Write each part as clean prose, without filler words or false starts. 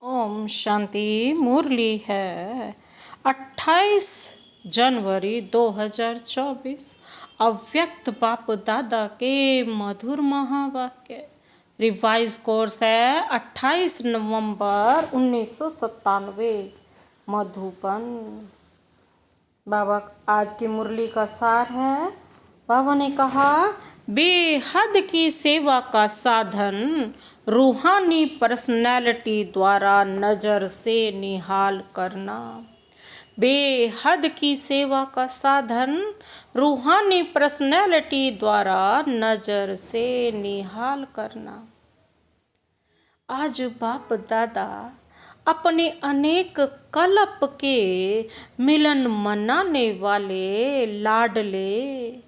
ओम शांति। मुरली है 28 जनवरी 2024। अव्यक्त बाप दादा के मधुर महावाक्य। रिवाइज कोर्स है 28 नवंबर 1997 मधुबन। बाबा आज की मुरली का सार है। बाबा ने कहा, बेहद की सेवा का साधन रूहानी पर्सनैलिटी द्वारा नज़र से निहाल करना। बेहद की सेवा का साधन रूहानी पर्सनैलिटी द्वारा नज़र से निहाल करना। आज बाप दादा अपने अनेक कल्प के मिलन मनाने वाले लाडले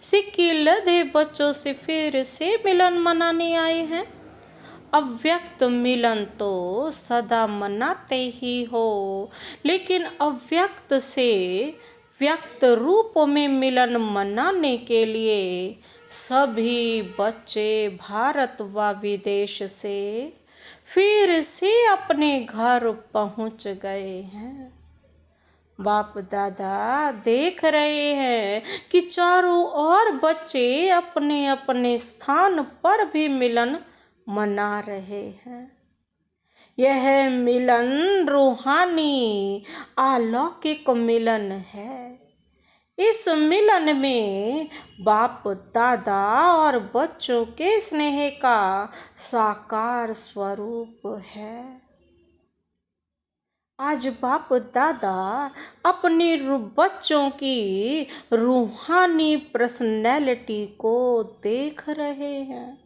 सिक्की लदे बच्चों से फिर से मिलन मनाने आए हैं। अव्यक्त मिलन तो सदा मनाते ही हो, लेकिन अव्यक्त से व्यक्त रूप में मिलन मनाने के लिए सभी बच्चे भारत व विदेश से फिर से अपने घर पहुंच गए हैं। बाप दादा देख रहे हैं कि चारों ओर बच्चे अपने अपने स्थान पर भी मिलन मना रहे हैं। यह मिलन रूहानी अलौकिक मिलन है। इस मिलन में बाप दादा और बच्चों के स्नेह का साकार स्वरूप है। आज बाप दादा अपने बच्चों की रूहानी पर्सनैलिटी को देख रहे हैं।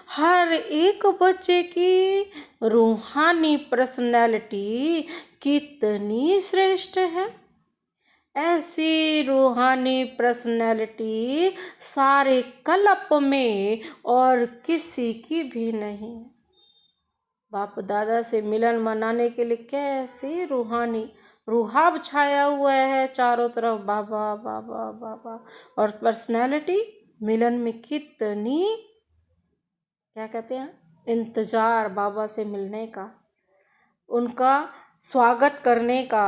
हर एक बच्चे की रूहानी पर्सनैलिटी कितनी श्रेष्ठ है। ऐसी रूहानी पर्सनैलिटी सारे कल्प में और किसी की भी नहीं। बाप दादा से मिलन मनाने के लिए कैसे रूहानी रूहाब छाया हुआ है चारों तरफ, बाबा बाबा बाबा। और पर्सनैलिटी मिलन में कितनी, क्या कहते हैं, इंतजार बाबा से मिलने का, उनका स्वागत करने का।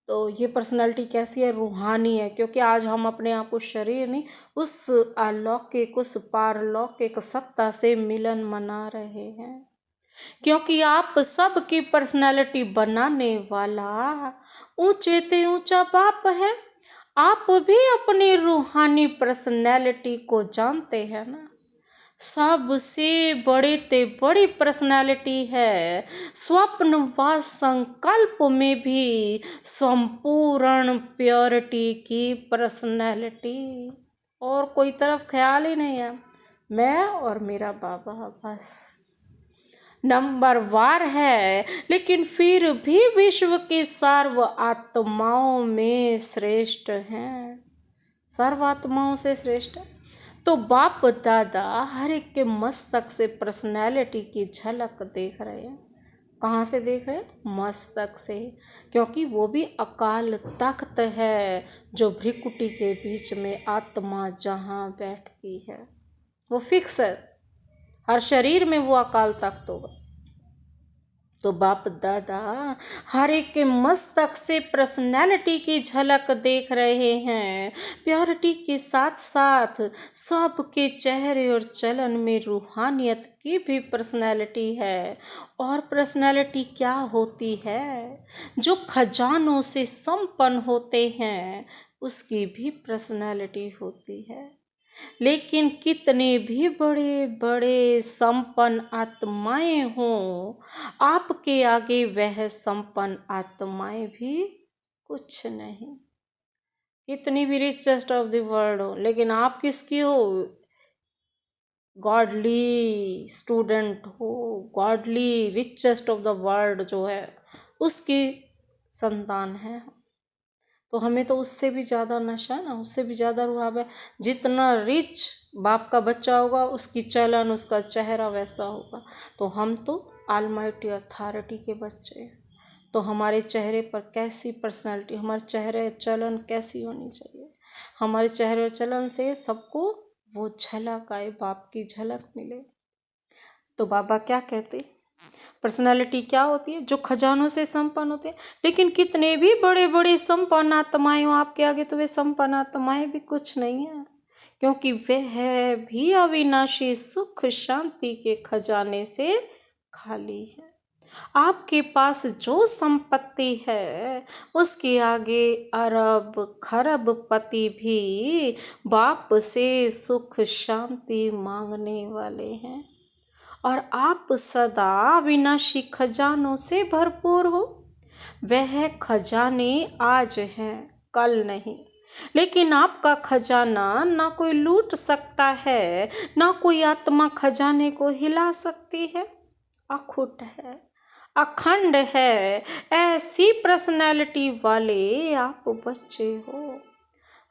तो ये पर्सनालिटी कैसी है? रूहानी है। क्योंकि आज हम अपने आप को शरीर नहीं, उस अलौकिक उस पारलौकिक सत्ता से मिलन मना रहे हैं। क्योंकि आप सब की पर्सनालिटी बनाने वाला ऊंचे से ऊंचा बाप है। आप भी अपनी रूहानी पर्सनालिटी को जानते हैं ना। सबसे बड़ी ते बड़ी पर्सनालिटी है। स्वप्न व संकल्प में भी संपूर्ण प्योरिटी की पर्सनालिटी। और कोई तरफ ख्याल ही नहीं है, मैं और मेरा बाबा बस नंबर वार है। लेकिन फिर भी विश्व की सर्व आत्माओं में श्रेष्ठ हैं, सर्व आत्माओं से श्रेष्ठ है। तो बाप दादा हर एक के मस्तक से पर्सनैलिटी की झलक देख रहे हैं। कहाँ से देख रहे हैं? मस्तक से। क्योंकि वो भी अकाल तख्त है, जो भ्रिकुटी के बीच में आत्मा जहाँ बैठती है वो फिक्स है। हर शरीर में वो अकाल तख्त होगा। तो बाप दादा हर एक के मस्तक से पर्सनैलिटी की झलक देख रहे हैं। प्योरिटी के साथ साथ सबके चेहरे और चलन में रूहानियत की भी पर्सनैलिटी है। और पर्सनैलिटी क्या होती है? जो खजानों से संपन्न होते हैं, उसकी भी पर्सनैलिटी होती है। लेकिन कितने भी बड़े बड़े संपन्न आत्माएं हों, आपके आगे वह संपन्न आत्माएं भी कुछ नहीं। कितनी भी रिचेस्ट ऑफ द वर्ल्ड हो, लेकिन आप किसकी हो? गॉडली स्टूडेंट हो, godly richest of the world जो है उसकी संतान है। तो हमें तो उससे भी ज़्यादा नशा है ना, उससे भी ज़्यादा रुहाब है। जितना रिच बाप का बच्चा होगा, उसकी चलन उसका चेहरा वैसा होगा। तो हम तो ऑलमाइटी अथॉरिटी के बच्चे हैं। तो हमारे चेहरे पर कैसी पर्सनालिटी, हमारे चेहरे चलन कैसी होनी चाहिए? हमारे चेहरे और चलन से सबको वो झलक आए, बाप की झलक मिले। तो बाबा क्या कहते? पर्सनालिटी क्या होती है? जो खजानों से संपन्न होते हैं। लेकिन कितने भी बड़े बड़े संपन्न आत्माएं हो आपके आगे, तो वे संपन्न आत्माएं भी कुछ नहीं है, क्योंकि वह भी अविनाशी सुख शांति के खजाने से खाली है। आपके पास जो संपत्ति है उसके आगे अरब खरब पति भी बाप से सुख शांति मांगने वाले हैं, और आप सदा विनाशी खजानों से भरपूर हो। वह खजाने आज हैं, कल नहीं, लेकिन आपका खजाना ना कोई लूट सकता है, ना कोई आत्मा खजाने को हिला सकती है। अखुट है, अखंड है। ऐसी पर्सनैलिटी वाले आप बच्चे हो।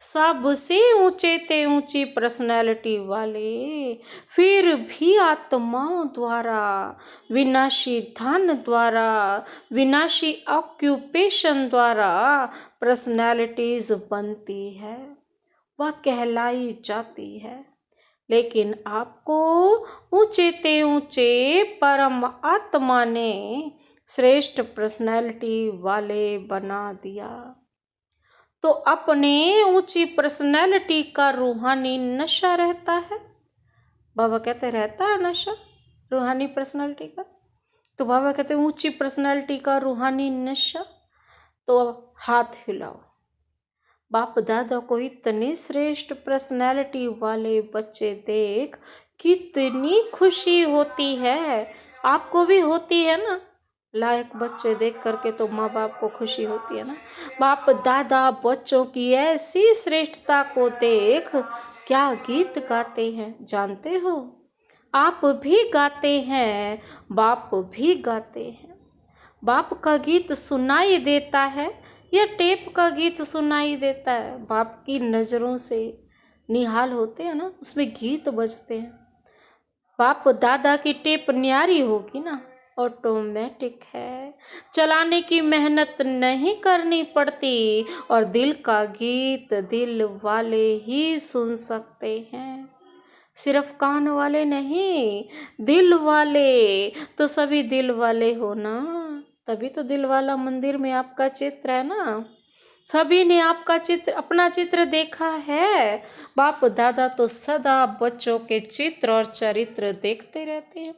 सबसे ऊंचे ते ऊंची पर्सनैलिटी वाले, फिर भी आत्माओं द्वारा, विनाशी धन द्वारा, विनाशी ऑक्यूपेशन द्वारा पर्सनैलिटीज बनती है, वह कहलाई जाती है। लेकिन आपको ऊंचे ते ऊंचे परम आत्मा ने श्रेष्ठ पर्सनैलिटी वाले बना दिया। तो अपने ऊंची पर्सनैलिटी का रूहानी नशा रहता है। बाबा कहते रहता है नशा रूहानी पर्सनैलिटी का। तो बाबा कहते ऊंची पर्सनैलिटी का रूहानी नशा। तो हाथ हिलाओ। बाप दादा को इतने श्रेष्ठ पर्सनैलिटी वाले बच्चे देख कितनी खुशी होती है। आपको भी होती है ना, लायक बच्चे देख करके तो माँ बाप को खुशी होती है ना। बाप दादा बच्चों की ऐसी श्रेष्ठता को देख क्या गीत गाते हैं जानते हो? आप भी गाते हैं, बाप भी गाते हैं। बाप का गीत सुनाई देता है या टेप का गीत सुनाई देता है? बाप की नज़रों से निहाल होते हैं ना, उसमें गीत बजते हैं। बाप दादा की टेप न्यारी होगी ना, ऑटोमेटिक है, चलाने की मेहनत नहीं करनी पड़ती, और दिल का गीत दिल वाले ही सुन सकते हैं, सिर्फ कान वाले नहीं, दिल वाले। तो सभी दिल वाले हो ना, तभी तो दिल वाला मंदिर में आपका चित्र है ना। सभी ने आपका चित्र, अपना चित्र देखा है। बाप दादा तो सदा बच्चों के चित्र और चरित्र देखते रहते हैं।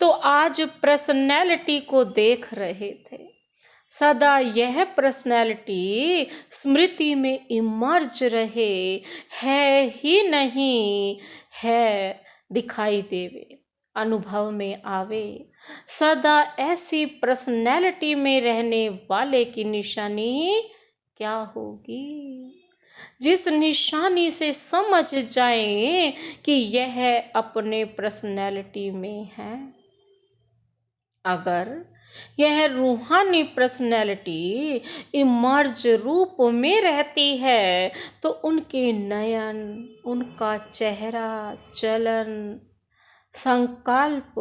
तो आज पर्सनैलिटी को देख रहे थे। सदा यह पर्सनैलिटी स्मृति में इमर्ज रहे, है ही नहीं है, दिखाई देवे, अनुभव में आवे। सदा ऐसी पर्सनैलिटी में रहने वाले की निशानी क्या होगी? जिस निशानी से समझ जाए कि यह अपने पर्सनैलिटी में है। अगर यह रूहानी पर्सनैलिटी इमर्ज रूप में रहती है तो उनके नयन, उनका चेहरा, चलन, संकल्प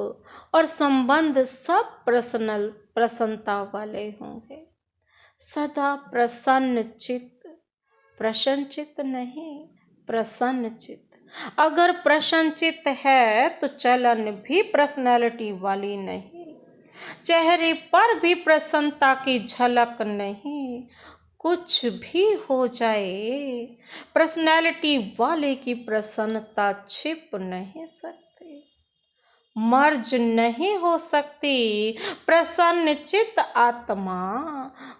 और संबंध सब प्रसन्नता वाले होंगे। सदा प्रसन्न चित्त, प्रसन्न चित्त नहीं, प्रसन्न चित्त। अगर प्रसन्न चित्त है तो चलन भी पर्सनैलिटी वाली नहीं, चेहरे पर भी प्रसन्नता की झलक नहीं। कुछ भी हो जाए, पर्सनैलिटी वाले की प्रसन्नता छिप नहीं सकती, मर्ज नहीं हो सकती। प्रसन्न चित्त आत्मा,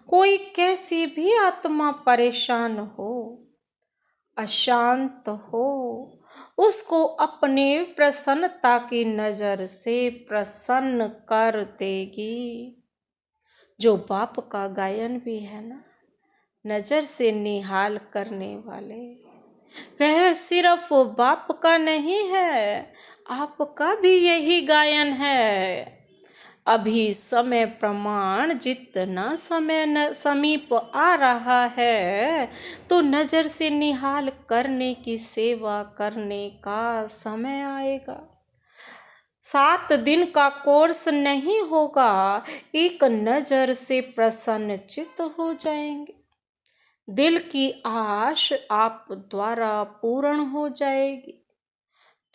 कोई कैसी भी आत्मा परेशान हो, अशांत हो, उसको अपने प्रसन्नता की नज़र से प्रसन्न कर देगी। जो बाप का गायन भी है ना, नज़र से निहाल करने वाले, वह सिर्फ बाप का नहीं है, आपका भी यही गायन है। अभी समय प्रमाण जितना समय समीप आ रहा है तो नज़र से निहाल करने की सेवा करने का समय आएगा। 7 दिन का कोर्स नहीं होगा, एक नज़र से प्रसन्न चित्त हो जाएंगे। दिल की आश आप द्वारा पूर्ण हो जाएगी।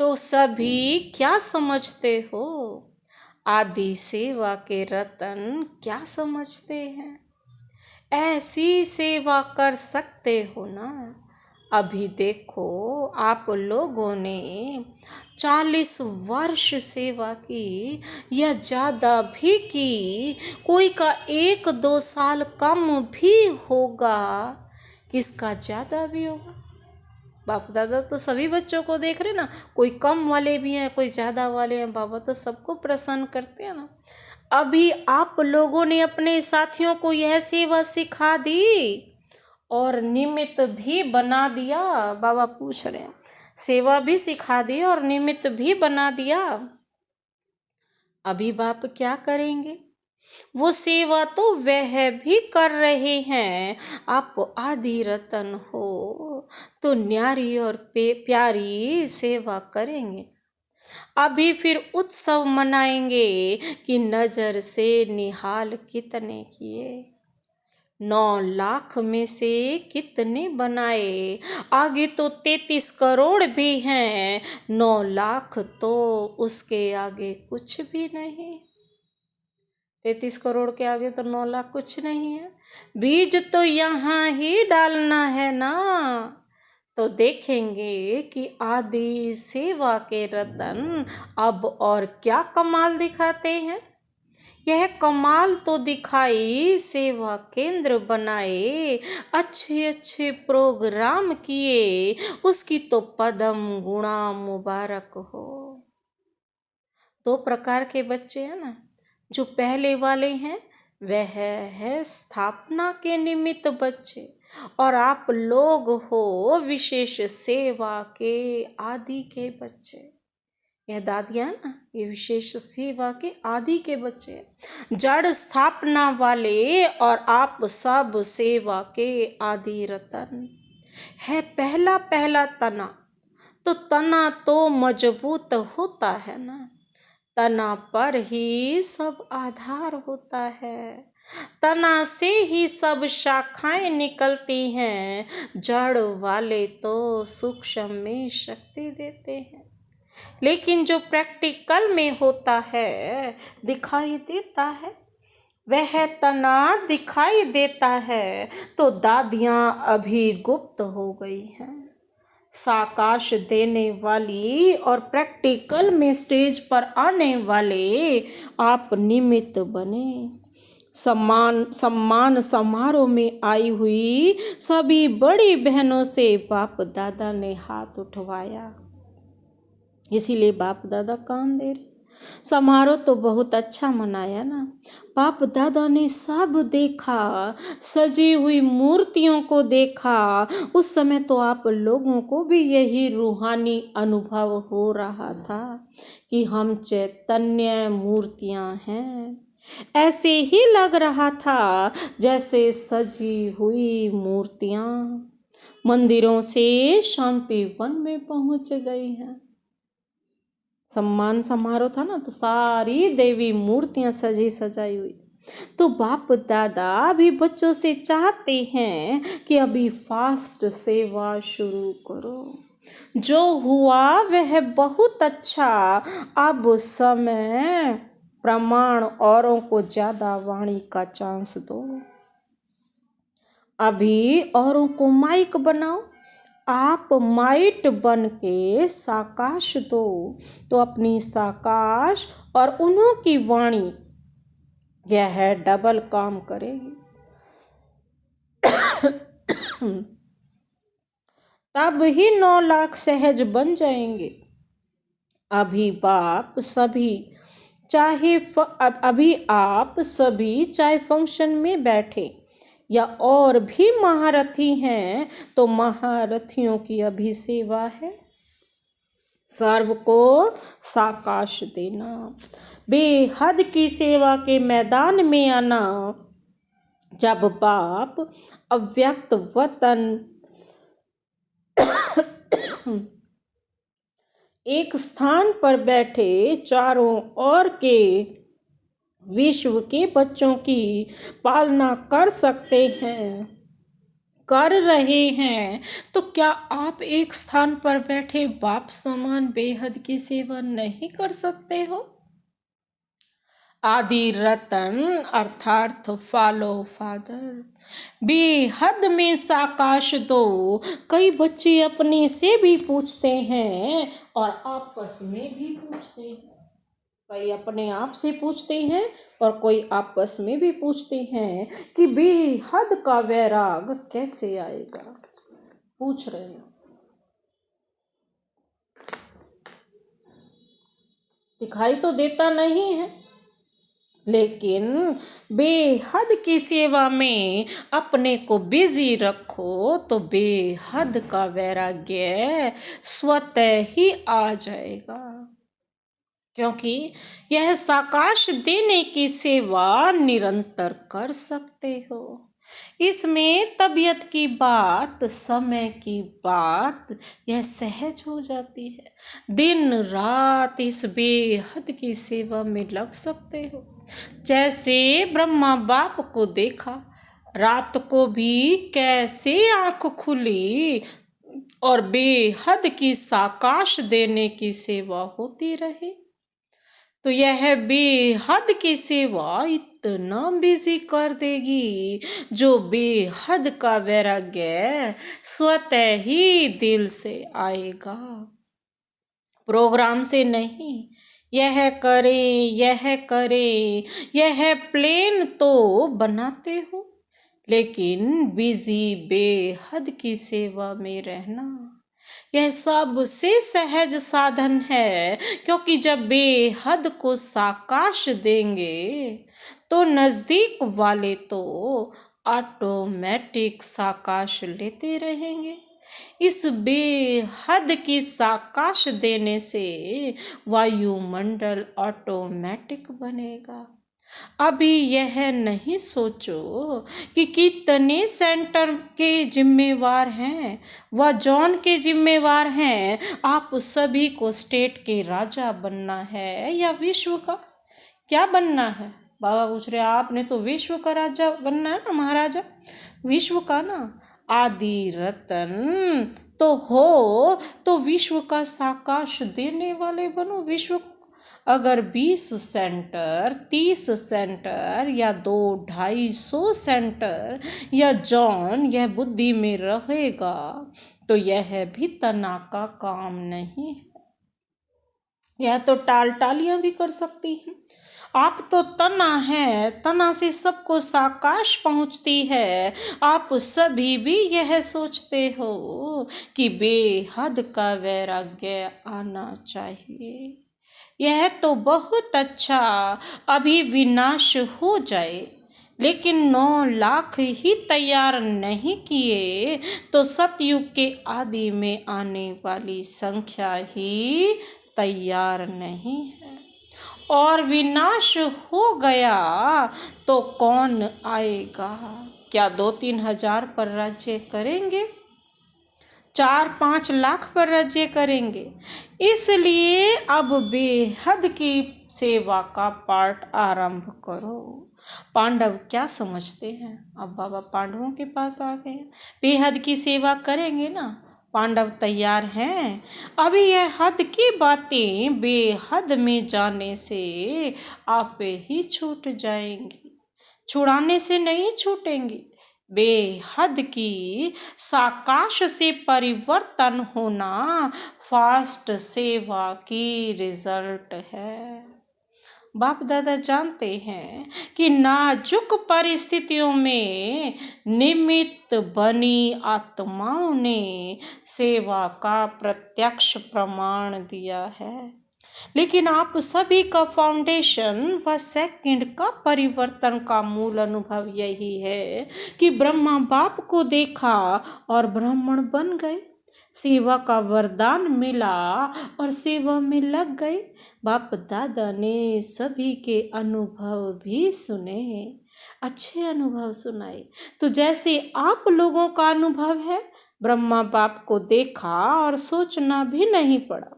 तो सभी क्या समझते हो? आदि सेवा के रतन क्या समझते हैं? ऐसी सेवा कर सकते हो ना। अभी देखो, आप लोगों ने 40 वर्ष सेवा की या ज़्यादा भी की, कोई का 1-2 साल कम भी होगा, किसका ज़्यादा भी होगा। बाप दादा तो सभी बच्चों को देख रहे ना, कोई कम वाले भी हैं, कोई ज़्यादा वाले हैं, बाबा तो सबको प्रसन्न करते हैं ना। अभी आप लोगों ने अपने साथियों को यह सेवा सिखा दी और निमित्त भी बना दिया। बाबा पूछ रहे हैं, सेवा भी सिखा दी और निमित्त भी बना दिया। अभी बाप क्या करेंगे? वो सेवा तो वह भी कर रहे हैं। आप आदि रतन हो तो न्यारी और प्यारी सेवा करेंगे। अभी फिर उत्सव मनाएंगे कि नजर से निहाल कितने किए, 9 लाख में से कितने बनाए। आगे तो 33 करोड़ भी हैं, 9 लाख तो उसके आगे कुछ भी नहीं। 33 करोड़ के आगे तो 9 लाख कुछ नहीं है। बीज तो यहाँ ही डालना है ना। तो देखेंगे कि आदि सेवा के रतन अब और क्या कमाल दिखाते हैं। यह कमाल तो दिखाई, सेवा केंद्र बनाए, अच्छे अच्छे प्रोग्राम किए, उसकी तो पदम गुणा मुबारक हो। 2 प्रकार के बच्चे हैं ना। जो पहले वाले हैं वह है स्थापना के निमित्त बच्चे, और आप लोग हो विशेष सेवा के आदि के बच्चे। यह दादियाँ ना, ये विशेष सेवा के आदि के बच्चे, जड़ स्थापना वाले, और आप सब सेवा के आदि रतन है। पहला पहला तना, तो तना तो मजबूत होता है ना। तना पर ही सब आधार होता है, तना से ही सब शाखाएं निकलती हैं। जड़ वाले तो सूक्ष्म में शक्ति देते हैं, लेकिन जो प्रैक्टिकल में होता है, दिखाई देता है, वह तना दिखाई देता है। तो दादियाँ अभी गुप्त हो गई हैं। साकाश देने वाली और प्रैक्टिकल में स्टेज पर आने वाले आप निमित्त बने। सम्मान समारोह में आई हुई सभी बड़ी बहनों से बाप दादा ने हाथ उठवाया, इसीलिए बाप दादा काम दे रहे। समारोह तो बहुत अच्छा मनाया ना। बाप दादा ने सब देखा, सजी हुई मूर्तियों को देखा। उस समय तो आप लोगों को भी यही रूहानी अनुभव हो रहा था कि हम चैतन्य मूर्तियां हैं। ऐसे ही लग रहा था जैसे सजी हुई मूर्तियां मंदिरों से शांति वन में पहुंच गई हैं। सम्मान समारोह था ना, तो सारी देवी मूर्तियां सजी सजाई हुई थी। तो बाप दादा भी बच्चों से चाहते हैं कि अभी फास्ट सेवा शुरू करो। जो हुआ वह बहुत अच्छा, अब समय प्रमाण औरों को ज्यादा वाणी का चांस दो। अभी औरों को माइक बनाओ, आप माइट बन के साकाश दो, तो अपनी साकाश और उन्हों की वाणी यह डबल काम करेगी। तब ही 9 लाख सहज बन जाएंगे। अभी बाप सभी अभी आप सभी चाहे फंक्शन में बैठे या और भी महारथी हैं, तो महारथियों की अभी सेवा है। सर्व को साकाश देना, बेहद की सेवा के मैदान में आना। जब बाप अव्यक्त वतन एक स्थान पर बैठे चारों ओर के विश्व के बच्चों की पालना कर सकते हैं, कर रहे हैं, तो क्या आप एक स्थान पर बैठे बाप समान बेहद की सेवा नहीं कर सकते हो? आदि रतन अर्थात फॉलो फादर। बेहद में साकाश दो। कई बच्चे अपने से भी पूछते हैं और आपस में भी पूछते हैं। कई अपने आप से पूछते हैं और कोई आपस में भी पूछते हैं कि बेहद का वैराग कैसे आएगा। पूछ रहे हैं, दिखाई तो देता नहीं है, लेकिन बेहद की सेवा में अपने को बिजी रखो तो बेहद का वैराग्य स्वतः ही आ जाएगा। क्योंकि यह साकाश देने की सेवा निरंतर कर सकते हो। इसमें तबीयत की बात, समय की बात, यह सहज हो जाती है। दिन रात इस बेहद की सेवा में लग सकते हो। जैसे ब्रह्मा बाप को देखा, रात को भी कैसे आंख खुली और बेहद की साकाश देने की सेवा होती रही। तो यह बेहद की सेवा इतना बिजी कर देगी जो बेहद का वैराग्य स्वतः ही दिल से आएगा, प्रोग्राम से नहीं। यह करें, यह करें, यह प्लेन तो बनाते हो, लेकिन बिजी बेहद की सेवा में रहना यह सबसे सहज साधन है। क्योंकि जब बेहद को साकाश देंगे तो नजदीक वाले तो ऑटोमेटिक साकाश लेते रहेंगे। इस बेहद की साकाश देने से वायुमंडल ऑटोमेटिक बनेगा। अभी यह नहीं सोचो कि कितने सेंटर के जिम्मेवार हैं, वह जॉन के जिम्मेवार हैं। आप सभी को स्टेट के राजा बनना है या विश्व का, क्या बनना है? बाबा पूछ रहे आपने तो विश्व का राजा बनना है ना, महाराजा विश्व का ना। आदि रतन तो हो तो विश्व का साकाश देने वाले बनो। विश्व अगर 20 सेंटर, 30 सेंटर या 200-250 सेंटर या जॉन यह बुद्धि में रहेगा तो यह भी तना का काम नहीं है। यह तो टाल टालियां भी कर सकती हैं। आप तो तना है, तना से सबको साकाश पहुंचती है। आप सभी भी यह सोचते हो कि बेहद का वैराग्य आना चाहिए। यह तो बहुत अच्छा, अभी विनाश हो जाए, लेकिन 9 लाख ही तैयार नहीं किए तो सतयुग के आदि में आने वाली संख्या ही तैयार नहीं है। और विनाश हो गया तो कौन आएगा? क्या 2-3 हजार पर राज्य करेंगे? 4-5 लाख पर राज्य करेंगे। इसलिए अब बेहद की सेवा का पाठ आरंभ करो। पांडव क्या समझते हैं? अब बाबा पांडवों के पास आ गए। बेहद की सेवा करेंगे ना, पांडव तैयार हैं। अभी यह हद की बातें बेहद में जाने से आप ही छूट जाएंगी, छुड़ाने से नहीं छूटेंगी। बेहद की साकाश से परिवर्तन होना फास्ट सेवा की रिजल्ट है। बाप दादा जानते हैं कि नाजुक परिस्थितियों में निमित्त बनी आत्माओं ने सेवा का प्रत्यक्ष प्रमाण दिया है। लेकिन आप सभी का फाउंडेशन व सेकंड का परिवर्तन का मूल अनुभव यही है कि ब्रह्मा बाप को देखा और ब्राह्मण बन गए, सेवा का वरदान मिला और सेवा में लग गए। बाप दादा ने सभी के अनुभव भी सुने, अच्छे अनुभव सुनाए। तो जैसे आप लोगों का अनुभव है, ब्रह्मा बाप को देखा और सोचना भी नहीं पड़ा,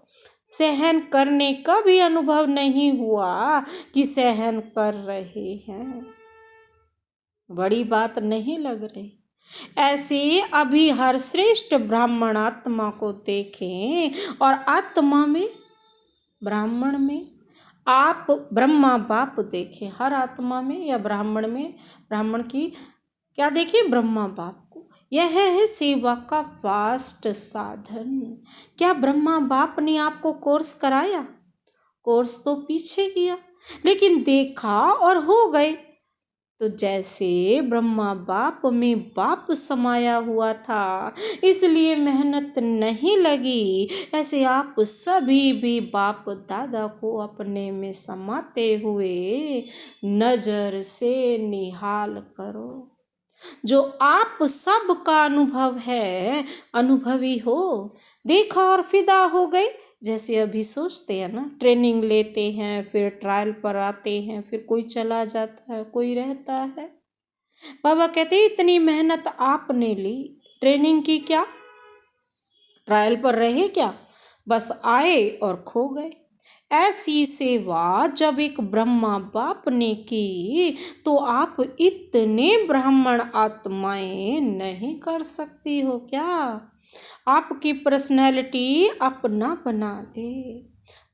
सहन करने का भी अनुभव नहीं हुआ कि सहन कर रहे हैं। बड़ी बात नहीं लग रही। ऐसे अभी हर श्रेष्ठ ब्राह्मण आत्मा को देखें और आत्मा में, ब्राह्मण में आप ब्रह्मा बाप देखें हर आत्मा में या ब्राह्मण की क्या देखें, ब्रह्मा बाप को। यह है सेवा का वास्ट साधन। क्या ब्रह्मा बाप ने आपको कोर्स कराया? कोर्स तो पीछे किया, लेकिन देखा और हो गए। तो जैसे ब्रह्मा बाप में बाप समाया हुआ था, इसलिए मेहनत नहीं लगी, ऐसे आप सभी भी बाप दादा को अपने में समाते हुए नजर से निहाल करो। जो आप सब का अनुभव है, अनुभवी हो, देखा और फिदा हो गए। जैसे अभी सोचते हैं ना, ट्रेनिंग लेते हैं, फिर ट्रायल पर आते हैं, फिर कोई चला जाता है, कोई रहता है। बाबा कहते हैं इतनी मेहनत आपने ली, ट्रेनिंग की क्या, ट्रायल पर रहे क्या, बस आए और खो गए। ऐसी सेवा जब एक ब्रह्मा बाप ने की, तो आप इतने ब्राह्मण आत्माएं नहीं कर सकती हो क्या? आपकी पर्सनैलिटी अपना बना दे।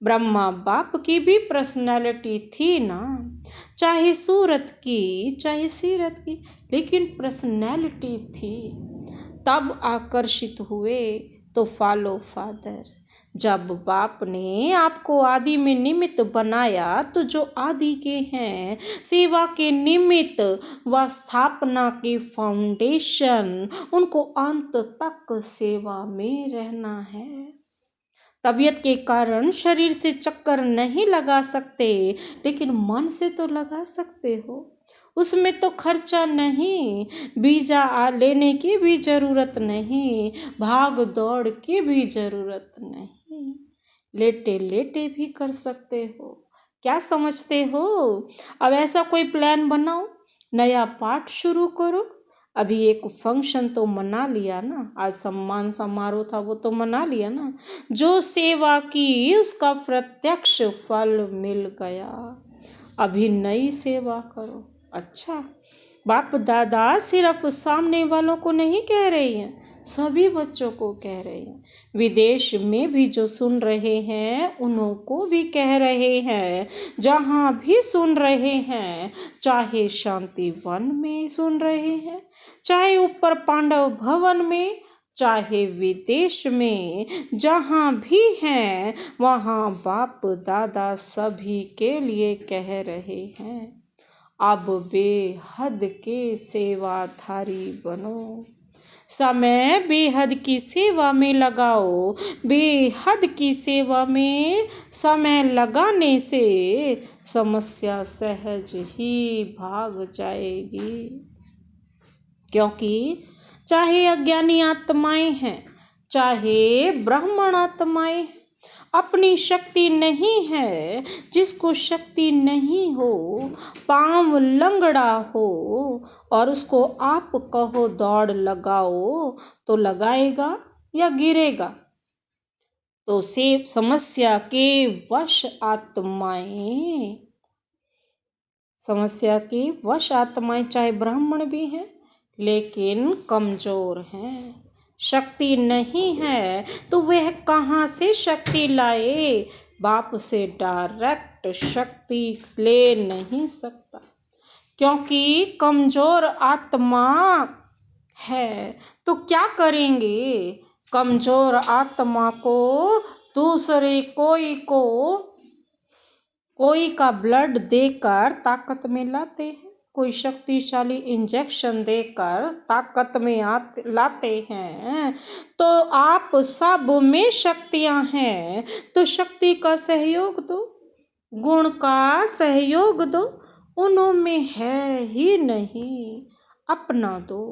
ब्रह्मा बाप की भी पर्सनैलिटी थी ना, चाहे सूरत की चाहे सीरत की, लेकिन पर्सनैलिटी थी। तब आकर्षित हुए तो फॉलो फादर। जब बाप ने आपको आदि में निमित्त बनाया, तो जो आदि के हैं, सेवा के निमित्त व स्थापना के फाउंडेशन, उनको अंत तक सेवा में रहना है। तबीयत के कारण शरीर से चक्कर नहीं लगा सकते, लेकिन मन से तो लगा सकते हो। उसमें तो खर्चा नहीं, वीजा लेने की भी जरूरत नहीं, भाग दौड़ की भी जरूरत नहीं, लेटे लेटे भी कर सकते हो। क्या समझते हो? अब ऐसा कोई प्लान बनाओ, नया पाठ शुरू करो। अभी एक फंक्शन तो मना लिया ना, आज सम्मान समारोह था, वो तो मना लिया ना। जो सेवा की उसका प्रत्यक्ष फल मिल गया। अभी नई सेवा करो। अच्छा, बाप दादा सिर्फ सामने वालों को नहीं कह रही हैं, सभी बच्चों को कह रहे हैं। विदेश में भी जो सुन रहे हैं, उनको भी कह रहे हैं। जहाँ भी सुन रहे हैं, चाहे शांति वन में सुन रहे हैं, चाहे ऊपर पांडव भवन में, चाहे विदेश में, जहाँ भी हैं, वहाँ बाप दादा सभी के लिए कह रहे हैं, अब बेहद के सेवाधारी बनो। समय बेहद की सेवा में लगाओ। बेहद की सेवा में समय लगाने से समस्या सहज ही भाग जाएगी। क्योंकि चाहे अज्ञानी आत्माएं हैं, चाहे ब्राह्मण आत्माएं, अपनी शक्ति नहीं है। जिसको शक्ति नहीं हो, पांव लंगड़ा हो, और उसको आप कहो दौड़ लगाओ, तो लगाएगा या गिरेगा? तो से समस्या के वश आत्माएं चाहे ब्राह्मण भी हैं, लेकिन कमजोर हैं, शक्ति नहीं है, तो वह कहाँ से शक्ति लाए? बाप से डायरेक्ट शक्ति ले नहीं सकता, क्योंकि कमजोर आत्मा है। तो क्या करेंगे? कमजोर आत्मा को दूसरे कोई का ब्लड देकर ताकत में लाते हैं, कोई शक्तिशाली इंजेक्शन देकर ताकत में लाते हैं। तो आप सब में शक्तियां हैं, तो शक्ति का सहयोग दो, गुण का सहयोग दो। उनमें है ही नहीं, अपना दो।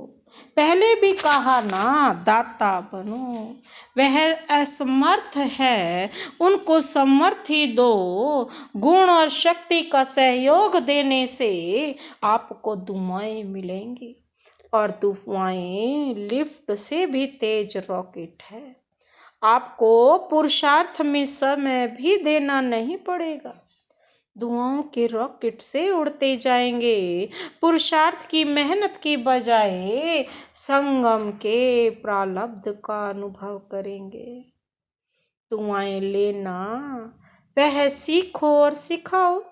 पहले भी कहा ना, दाता बनो। वह असमर्थ है, उनको समर्थी दो। गुण और शक्ति का सहयोग देने से आपको दुआएं मिलेंगी, और दुआएं लिफ्ट से भी तेज रॉकेट है। आपको पुरुषार्थ में समय भी देना नहीं पड़ेगा, दुआओं के रॉकेट से उड़ते जाएंगे। पुरुषार्थ की मेहनत की बजाय संगम के प्रारब्ध का अनुभव करेंगे। दुआएं लेना वह सीखो और सिखाओ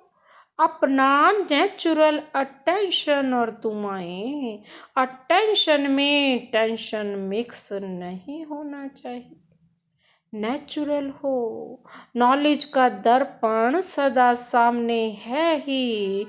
अपना नेचुरल अटेंशन। और तुम्हें अटेंशन में टेंशन मिक्स नहीं होना चाहिए। नेचुरल हो। नॉलेज का दर्पण सदा सामने है ही।